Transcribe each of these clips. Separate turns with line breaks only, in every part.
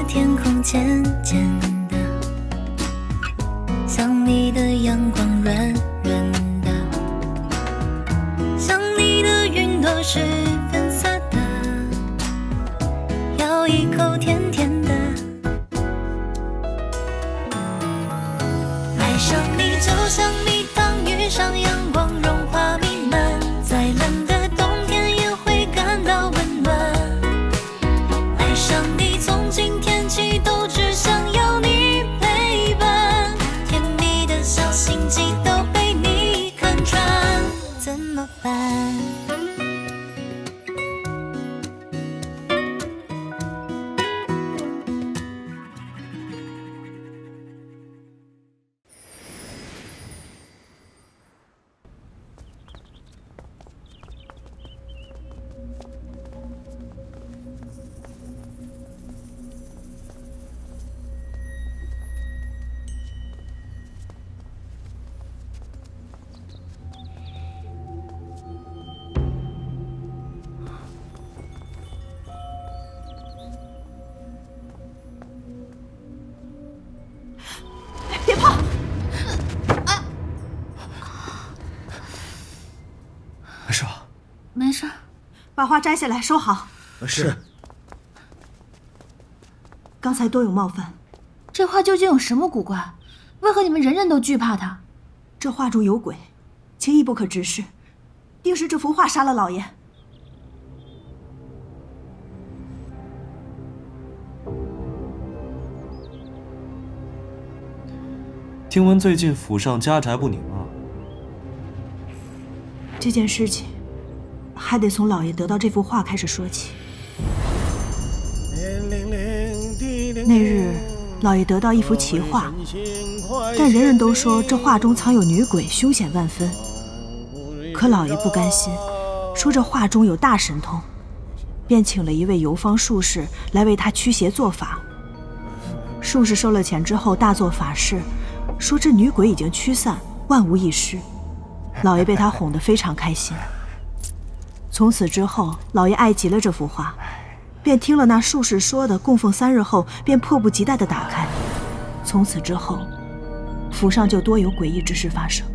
天空渐渐的，像你的阳光软软的，像你的云朵是粉色的，咬一口甜甜的。爱上你就像蜜糖遇上阳光，融化弥漫，再冷的冬天也会感到温暖。爱上你从今天起都只想要你陪伴，甜蜜的小心机都被你看穿，怎么办？
别碰！
没事吧？
没事。
把花摘下来，收好。
是。
刚才多有冒犯。
这画究竟有什么古怪？为何你们人人都惧怕它？
这画中有鬼，轻易不可直视，定是这幅画杀了老爷。
听闻最近府上家宅不宁啊。
这件事情还得从老爷得到这幅画开始说起。那日，老爷得到一幅奇画，但人人都说这画中藏有女鬼，凶险万分。可老爷不甘心，说这画中有大神通，便请了一位游方术士来为他驱邪做法。术士收了钱之后，大做法事，说这女鬼已经驱散，万无一失。老爷被他哄得非常开心。从此之后，老爷爱极了这幅画，便听了那术士说的，供奉3日后，便迫不及待地打开。从此之后，府上就多有诡异之事发生。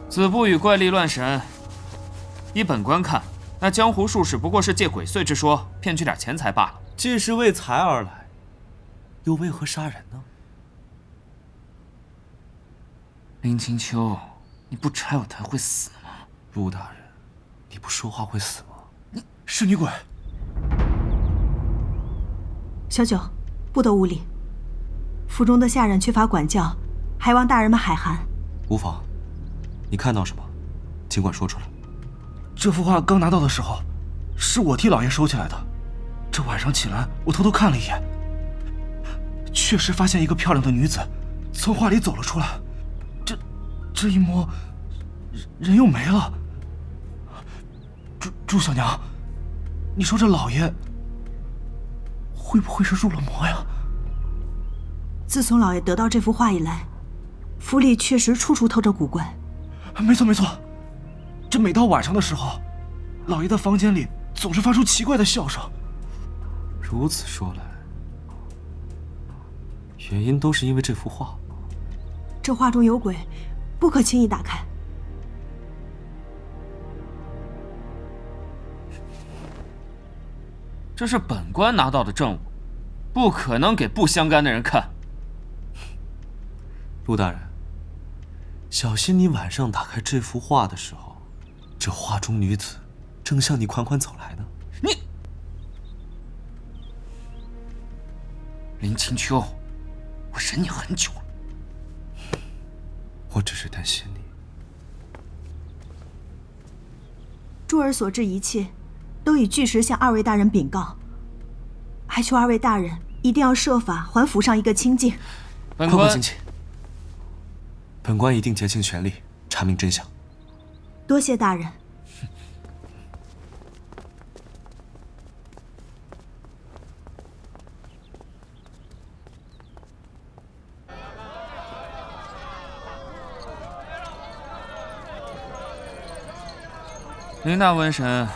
子不语怪力乱神。依本官看，那江湖术士不过是借鬼祟之说骗取点钱财罢了。
既是为财而来，又为何杀人呢？
林清秋，你不拆我台会死吗？
陆大人，你不说话会死吗？
你
是女鬼。
小九，不得无礼。府中的下人缺乏管教，还望大人们海涵。
无妨。你看到什么，尽管说出来。
这幅画刚拿到的时候，是我替老爷收起来的。这晚上起来，我偷偷看了一眼，确实发现一个漂亮的女子从画里走了出来。这一摸，人又没了。祝小娘，你说这老爷会不会是入了魔呀？
自从老爷得到这幅画以来，府里确实处处透着古怪。
没错没错，这每到晚上的时候，老爷的房间里总是发出奇怪的笑声。
如此说来，原因都是因为这幅画。
这画中有鬼，不可轻易打开。
这是本官拿到的证物，不可能给不相干的人看。
陆大人，小心你晚上打开这幅画的时候，这画中女子正向你款款走来呢。
你，林清秋，我忍你很久了。
我只是担心你。
珠儿所知一切，都已据实向2位大人禀告，还求2位大人一定要设法还府上一个清净。
宽宽请起。本官一定竭尽全力查明真相。
多谢大人。
林大瘟神，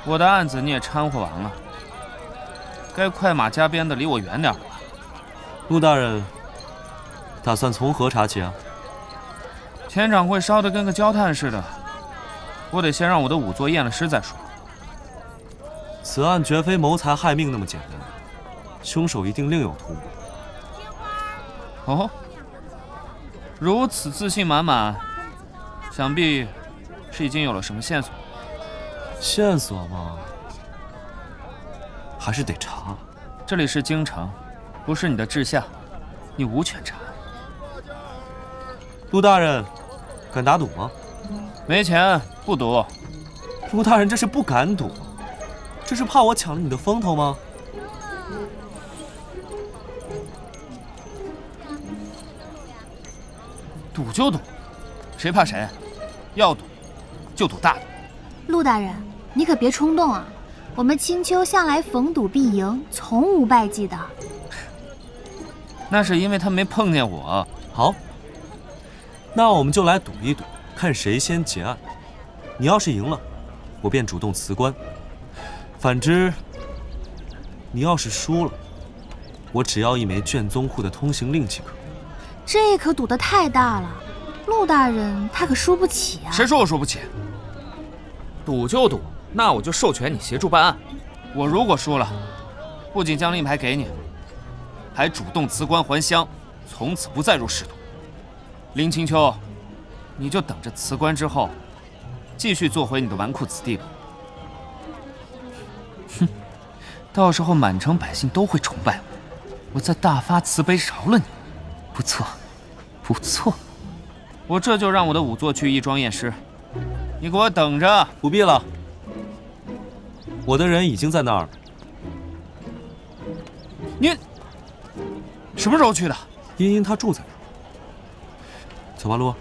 我的案子你也掺和完了，该快马加鞭的离我远点了吧？
陆大人，打算从何查起啊？
钱掌柜烧得跟个焦炭似的，我得先让我的仵作验了尸再说。
此案绝非谋财害命那么简单，凶手一定另有图谋。
哦，如此自信满满，想必是已经有了什么线索。
线索嘛，还是得查。
这里是京城，不是你的治下，你无权查。
陆大人，敢打赌吗？
没钱不赌。
陆大人，这是不敢赌，这是怕我抢了你的风头吗？
赌就赌，谁怕谁？要赌就赌大的。
陆大人，你可别冲动啊！我们青丘向来逢赌必赢，从无败绩的。
那是因为他没碰见我。
好，那我们就来赌一赌，看谁先结案。你要是赢了，我便主动辞官；反之，你要是输了，我只要一枚卷宗库的通行令即可。
这可赌得太大了，陆大人他可输不起啊！
谁说我输不起？赌就赌，那我就授权你协助办案。我如果输了，不仅将令牌给你，还主动辞官还乡，从此不再入仕途。林青丘，你就等着辞官之后，继续做回你的纨绔子弟吧。哼，到时候满城百姓都会崇拜我，我再大发慈悲饶了你。不错，不错。我这就让我的仵作去义庄验尸，你给我等着。
不必了，我的人已经在那儿了。
你什么时候去的？
茵茵她住在那儿。走吧，陆。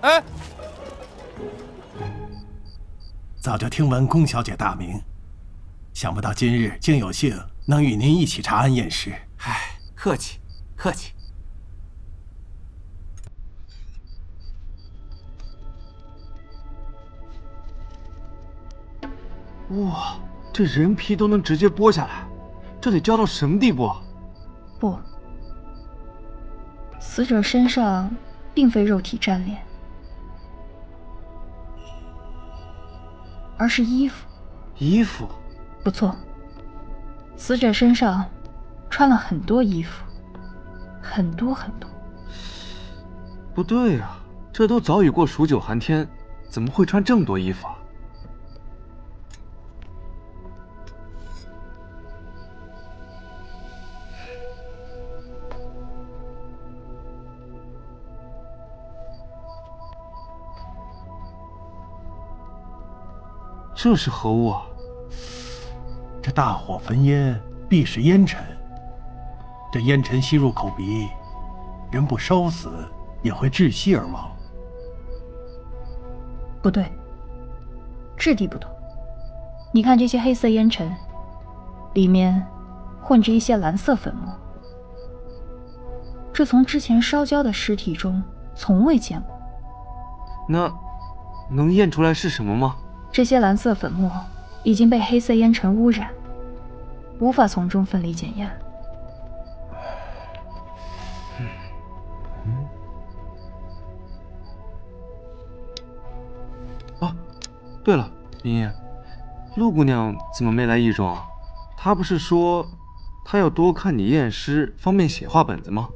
哎，
早就听闻宫小姐大名，想不到今日竟有幸能与您一起查案验尸。
唉，客气，客气。
哇，这人皮都能直接剥下来，这得焦到什么地步啊？
不，死者身上并非肉体粘连，而是衣服。
衣服？
不错，死者身上穿了很多衣服，很多很多。
不对啊，这都早已过数九寒天，怎么会穿这么多衣服啊？这是何物啊？
这大火焚烟，必是烟尘。这烟尘吸入口鼻，人不烧死也会窒息而亡。
不对，质地不同。你看这些黑色烟尘，里面混着一些蓝色粉末，这从之前烧焦的尸体中从未见过。
那能验出来是什么吗？
这些蓝色粉末已经被黑色烟尘污染，无法从中分离检验。
哦，对了，茵茵，陆姑娘怎么没来义庄？她不是说她要多看你验尸，方便写话本子吗？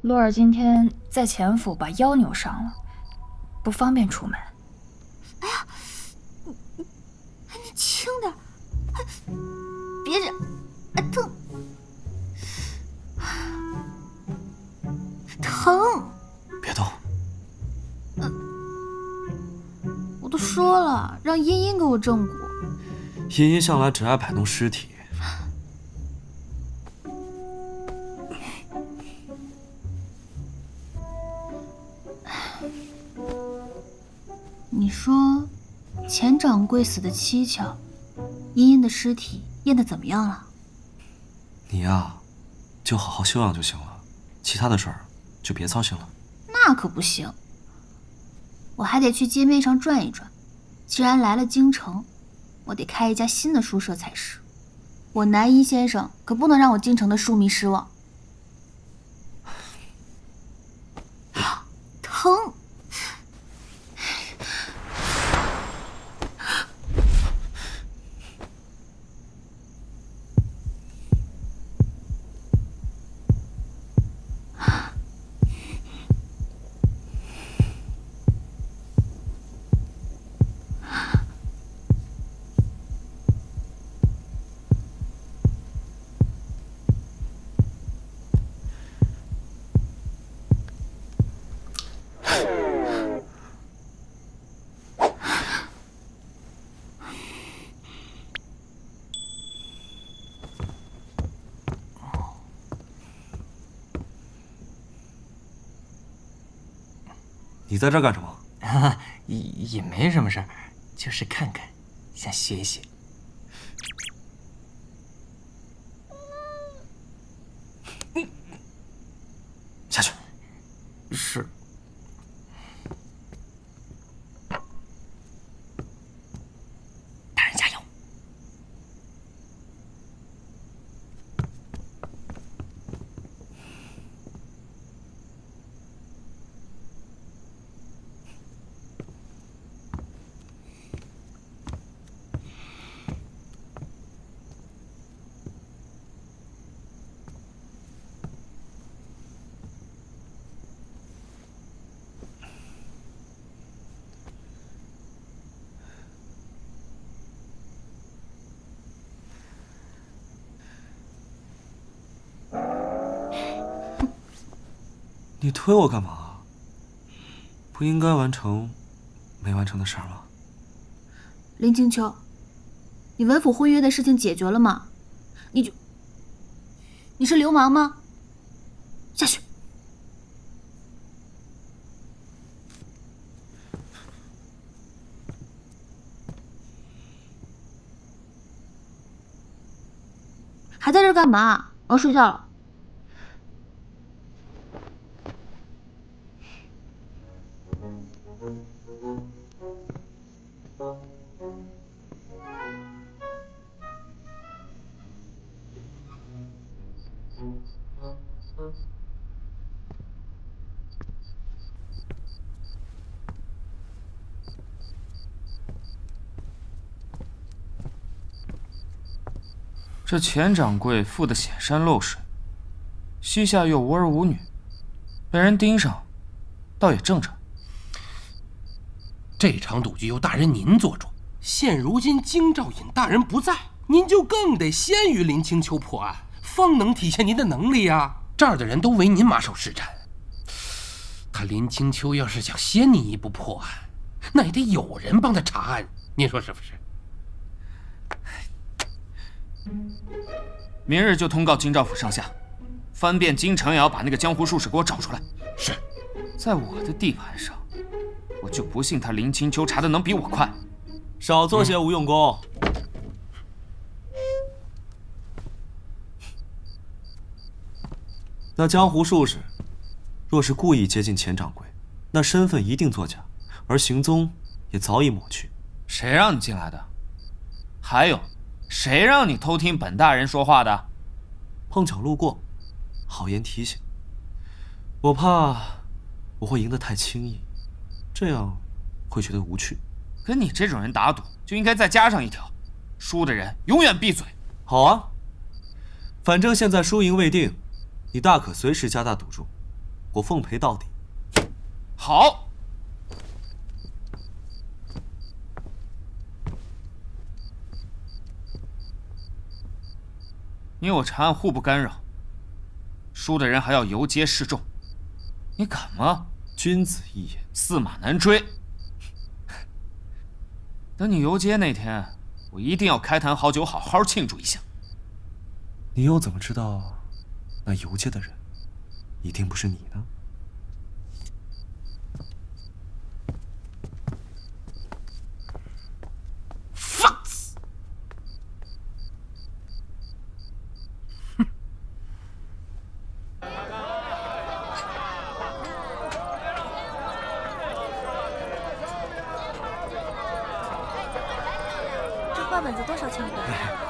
洛儿今天在前府把腰扭伤了，不方便出门。
哎呀，你轻点，别这，疼，疼！
别动。
我都说了，让茵茵给我正骨。
茵茵向来只爱摆弄尸体。
掌柜死得蹊跷，茵茵的尸体验得怎么样了？
你呀，就好好休养就行了，其他的事儿就别操心了。
那可不行，我还得去街面上转一转。既然来了京城，我得开一家新的书社才是。我南一先生可不能让我京城的书迷失望。疼！
你在这儿干什么？
也没什么事儿，就是看看，想学一学。
下去。
是。大人加油！
你推我干嘛？不应该完成没完成的事儿吗？
林清秋，你文府婚约的事情解决了吗？你是流氓吗？下去。还在这儿干嘛？我要睡觉了。
这钱掌柜富得显山露水，膝下又无儿无女，被人盯上，倒也正常。
这场赌局由大人您做主，现如今京兆尹大人不在，您就更得先于林清秋破案，方能体现您的能力啊！这儿的人都为您马首是瞻。他林清秋要是想先您一步破案，那也得有人帮他查案，您说是不是？
明日就通告京兆府上下，翻遍京城也要把那个江湖术士给我找出来。
是，
在我的地盘上，我就不信他林清秋查的能比我快。
少做些无用功。那江湖术士若是故意接近钱掌柜，那身份一定作假，而行踪也早已抹去。
谁让你进来的？还有，谁让你偷听本大人说话的？
碰巧路过，好言提醒。我怕我会赢得太轻易，这样会觉得无趣。
跟你这种人打赌，就应该再加上一条：输的人永远闭嘴。
好啊，反正现在输赢未定，你大可随时加大赌注，我奉陪到底。
好。你我查案互不干扰，输的人还要游街示众，你敢吗？
君子一言，
驷马难追。等你游街那天，我一定要开坛好酒，好好庆祝一下。
你又怎么知道那游街的人一定不是你呢？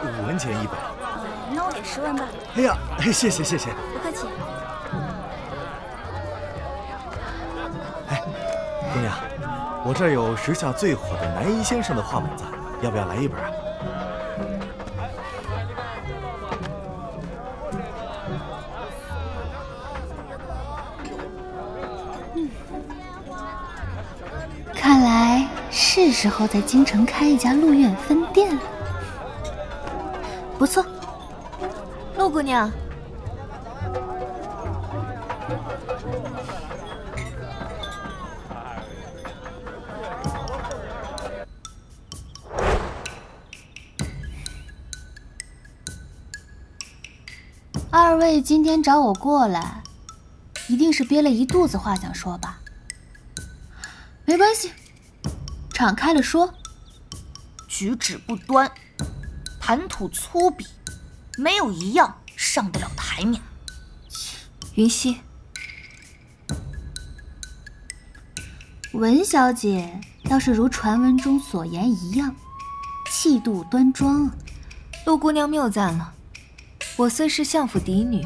5文钱一本。
那我给10文吧。
哎呀，谢谢谢谢。
不客气。
哎，姑娘，我这儿有时下最火的南一先生的画本子，要不要来一本啊？
看来是时候在京城开一家陆苑分店了。不错，
陆姑娘。
2位今天找我过来，一定是憋了一肚子话想说吧？没关系，敞开了说。
举止不端，谈吐粗鄙，没有一样上得了台面。
云溪，
文小姐倒是如传闻中所言一样，气度端庄啊。
陆姑娘谬赞了，我虽是相府嫡女，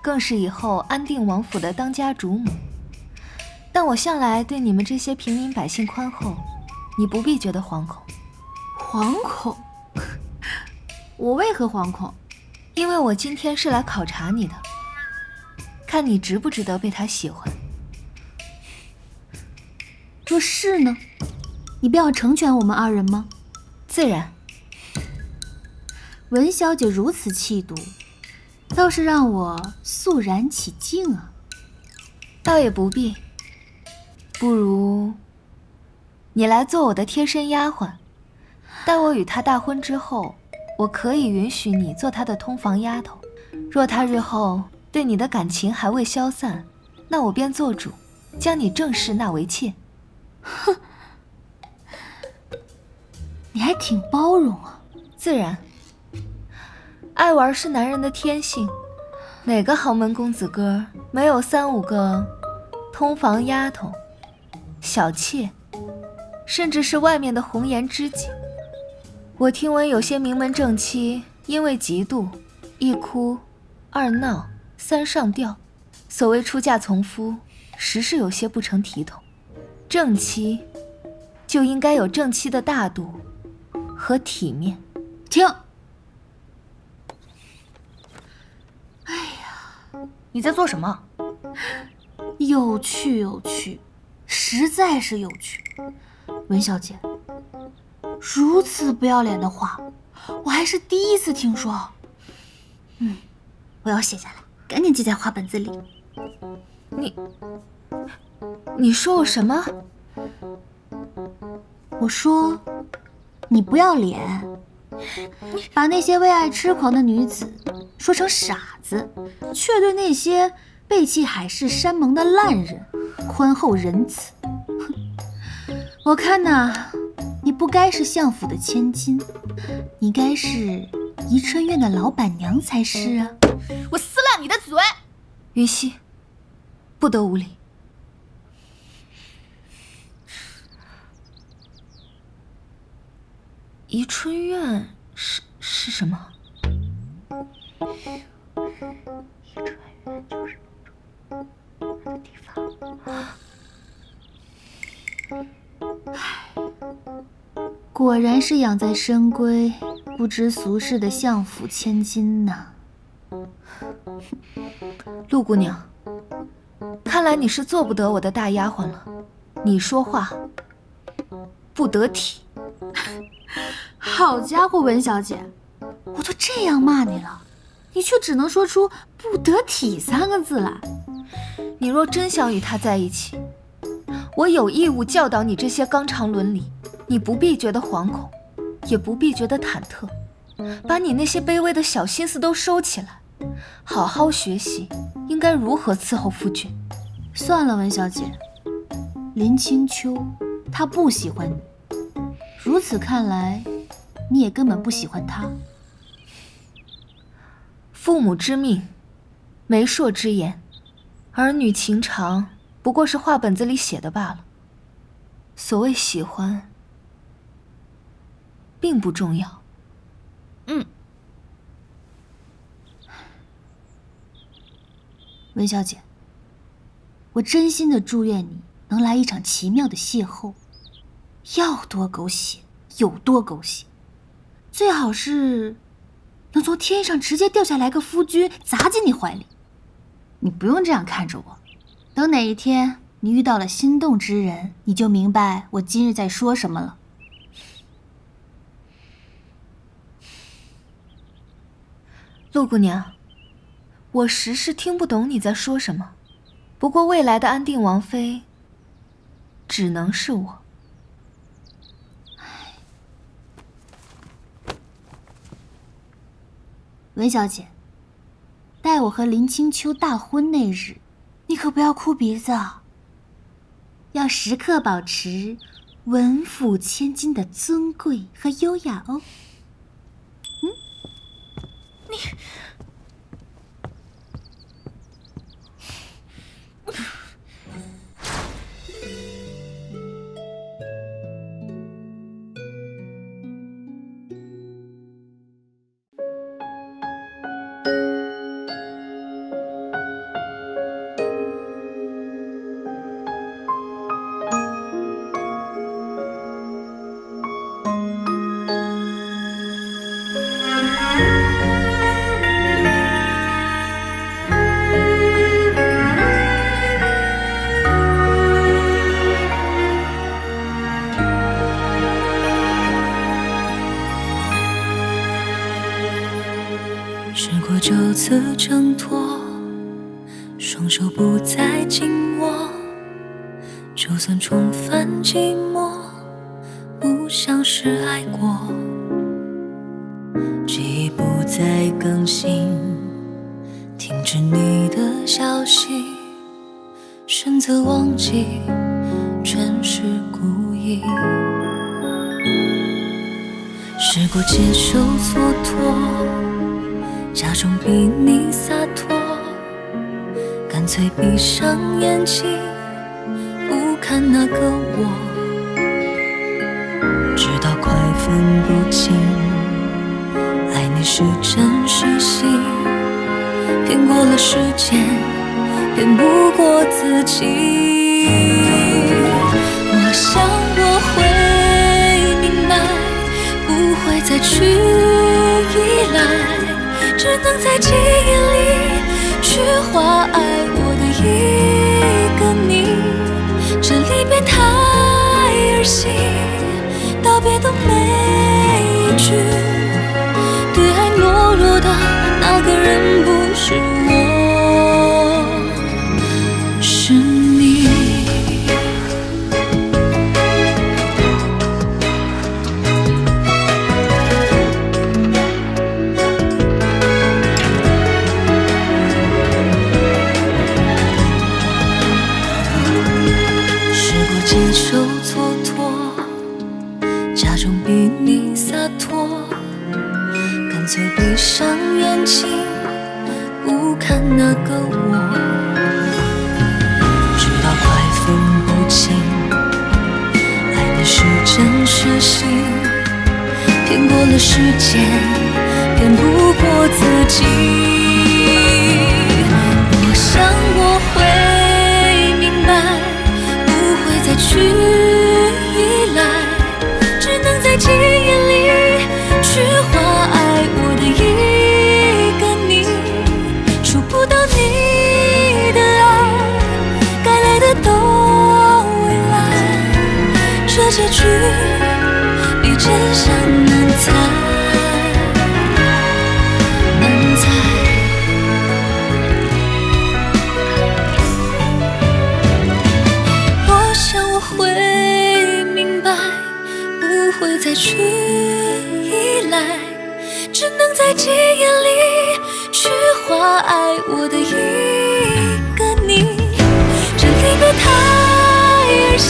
更是以后安定王府的当家主母，但我向来对你们这些平民百姓宽厚，你不必觉得惶恐。
惶恐？我为何惶恐？
因为我今天是来考察你的，看你值不值得被他喜欢。
若是呢？你便要成全我们2人吗？
自然。
文小姐如此气度，倒是让我肃然起敬啊。
倒也不必，不如你来做我的贴身丫鬟，待我与他大婚之后，我可以允许你做他的通房丫头。若他日后对你的感情还未消散，那我便做主，将你正式纳为妾。
哼，你还挺包容啊。
自然，爱玩是男人的天性，哪个豪门公子哥没有3、5个通房丫头、小妾，甚至是外面的红颜知己？我听闻有些名门正妻因为嫉妒，1哭2闹3上吊，所谓出嫁从夫，实是有些不成体统。正妻就应该有正妻的大度和体面。
停！哎呀，
你在做什么？
有趣有趣，实在是有趣。文小姐，如此不要脸的话，我还是第一次听说。
我要写下来，赶紧记在画本子里。
你说我什么？
我说你不要脸，把那些为爱痴狂的女子说成傻子，却对那些背弃海誓山盟的烂人宽厚仁慈。我看呐，你不该是相府的千金，你该是宜春院的老板娘才是啊！
我撕烂你的嘴！
云溪，不得无礼。宜春院是什么？
宜春院就是那种的地方。
果然是养在深闺不知俗事的相府千金呐。
陆姑娘，看来你是做不得我的大丫鬟了。你说话不得体。
好家伙，文小姐，我都这样骂你了，你却只能说出不得体3个字来。
你若真想与他在一起，我有义务教导你这些纲常伦理。你不必觉得惶恐，也不必觉得忐忑，把你那些卑微的小心思都收起来，好好学习应该如何伺候夫君。
算了，文小姐，林清秋他不喜欢你，如此看来，你也根本不喜欢他。
父母之命，媒妁之言，儿女情长不过是画本子里写的罢了。所谓喜欢并不重要。
文小姐，我真心的祝愿你能来一场奇妙的邂逅，要多狗血有多狗血，最好是能从天上直接掉下来个夫君砸进你怀里。你不用这样看着我，等哪一天你遇到了心动之人，你就明白我今日在说什么了。
陆姑娘，我实是听不懂你在说什么，不过未来的安定王妃只能是我。
文小姐，待我和林清秋大婚那日，你可不要哭鼻子啊，要时刻保持文府千金的尊贵和优雅哦。
你
时过就此挣脱，双手不再紧握，就算重返寂寞，不像是爱过。记忆不再更新，停止你的消息，选择忘记，全是故意。试过接受蹉跎，假装比你洒脱，干脆闭上眼睛，不看那个我，直到快分不清，爱你是真是戏，骗过了时间，骗不过自己。我想我会明白，不会再去依赖，只能在记忆里去画爱我的一个你。这离别太儿戏，道别的每一句，对爱懦弱的那个人不是我，是你。接受蹉跎，假装比你洒脱，干脆闭上眼睛，不看那个我，直到快分不清，爱你是真是戏，骗过了时间，骗不过自己。我想我会明白，再去依赖，只能在记忆里去画爱我的一个你。触不到你的爱，该来的都未来，这结局比真相难猜，难猜。会明白，不会再去依赖，只能在记忆里去画爱我的一个你。这离别太儿戏，